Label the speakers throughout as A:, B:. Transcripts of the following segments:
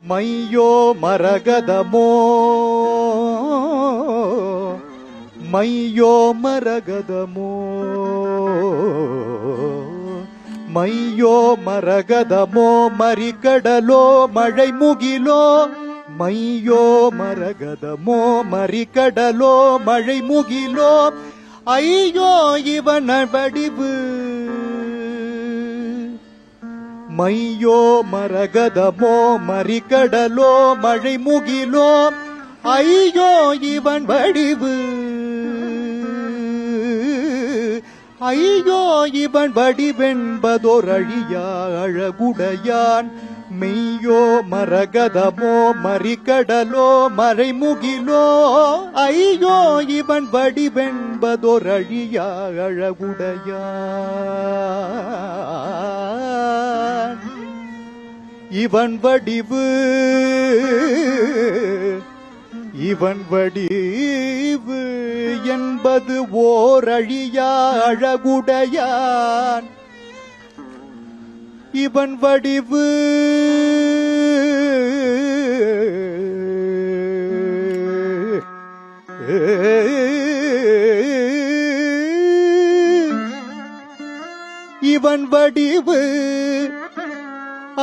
A: மையோ மரகதமோ மையோ மரகதமோ மையோ மரகதமோ மறிகடலோ மழை முகிலோ மையோ மரகதமோ மறிகடலோ மழை முகிலோ ஐயோ இவன் வடிவு மையோ மரகதமோ மறிகடலோ மழை முகிலோ ஐயோ இவன் வடிவு ஐயோ இவன் வடிவென்பதோர் அழியா அழகுடையான் மெய்யோ மரகதமோ மறிகடலோ மறைமுகிலோ ஐயோ இவன் வடிவென்பதோர் அழியா அழகுடையான் இவன் வடிவு இவன் வடிவு என்பது ஓர் அழியா அழகுடையான் இவன் வடிவு இவன் வடிவு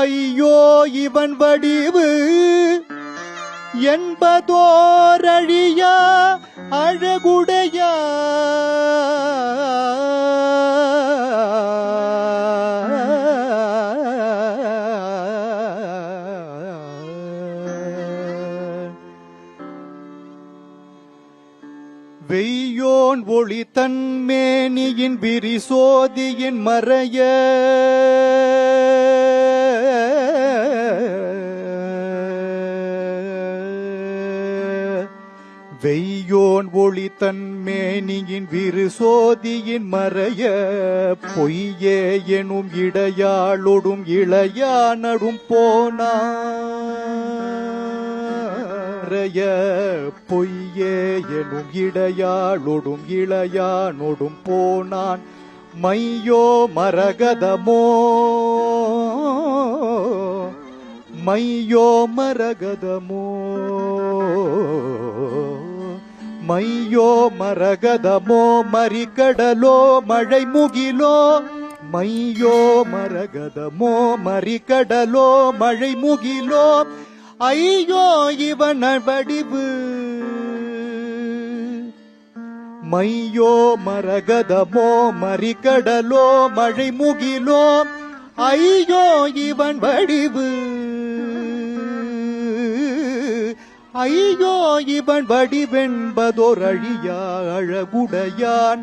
A: ஐயோ இவன் வடிவு என்பதோர் அழியா அழகுடையான் வெய்யோன் ஒளி தன்மேனியின் விரிசோதியின் மறைய வெய்யோன் ஒளி தன்மேனியின் விரிசோதியின் மறைய பொய்யே எனும் இடையாளொடும் இளையானடும் போனாரைய பொய்யே எனும் இடையாளொடும் இளையானொடும் போனான் மையோ மரகதமோ மையோ மரகதமோ மையோ மரகதமோ மறிகடலோ மழை முகிலோ மையோ மரகதமோ மறிகடலோ மழை முகிலோ ஐயோ இவன் வடிவு மையோ மரகதமோ மறிகடலோ மழை முகிலோ ஐயோ இவன் வடிவு ஐயோ இவன் வடிவென்பதோர் அழியா அழகுடையான்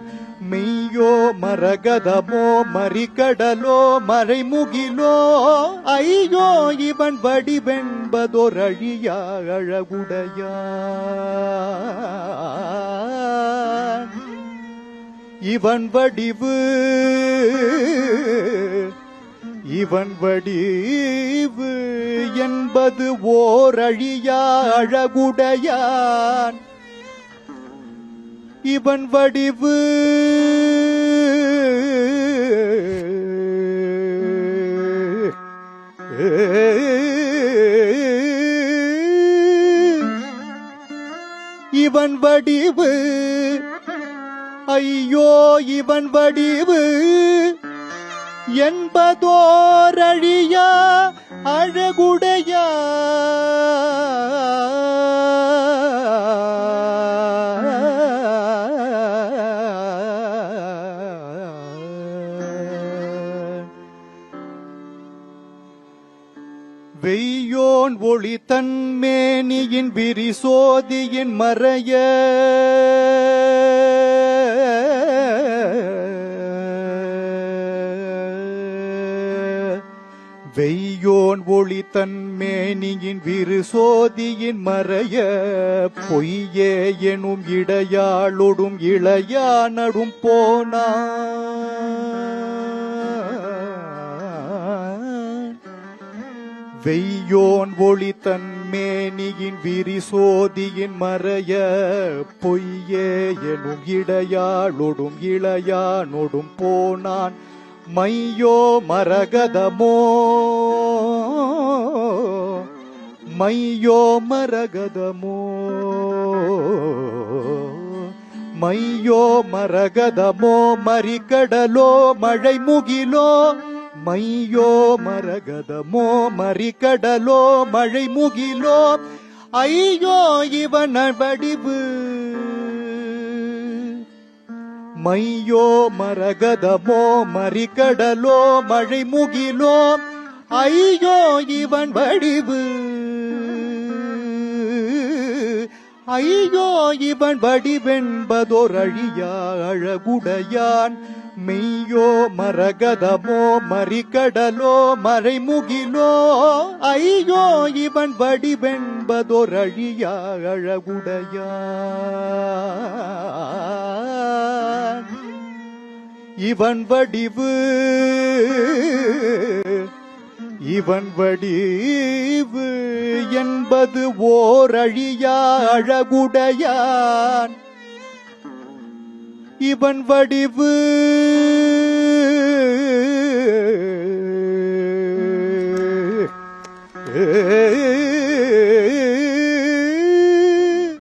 A: மெய்யோ மரகதமோ மறிகடலோ மறைமுகிலோ ஐயோ இவன் வடிவென்பதோர் அழியா அழகுடையான் இவன் வடிவு இவன் வடிவு என்பது ஓர் அழியா அழகுடையான் இவன் வடிவு இவன் வடிவு ஐயோ இவன் வடிவு என்பதோர் அழியா அழகுடையான் வெய்யோன் ஒளி தன்மேனியின் விரிசோதியின் மறைய வெய்யோன் ஒளி தன்மேனியின் விரிசோதியின் மறைய பொய்யே எனும் இடையாளொடும் இளையானடும் போனான் வெய்யோன் ஒளி தன்மேனியின் விரிசோதியின் மறைய பொய்யே எனும் இடையாளொடும் இளையானொடும் போனான் மையோ மரகதமோ மையோ மரகதமோ மையோ மரகதமோ மறிகடலோ மழை முகிலோ மையோ மரகதமோ மறிகடலோ மழை முகிலோ ஐயோ இவன் வடிவு மையோ மரகதமோ மறிகடலோ மழை முகிலோ ஐயோ இவன் வடிவு ஐயோ இவன் வடிவென்பதோர் அழியா அழகுடையான் மெய்யோ மரகதமோ மறிகடலோ மறைமுகிலோ ஐயோ இவன் வடிவென்பதோர் அழியா அழகுடையான் இவன் வடிவு என்பது ஓர் அழியா அழகுடையான் இவன் வடிவு ஏ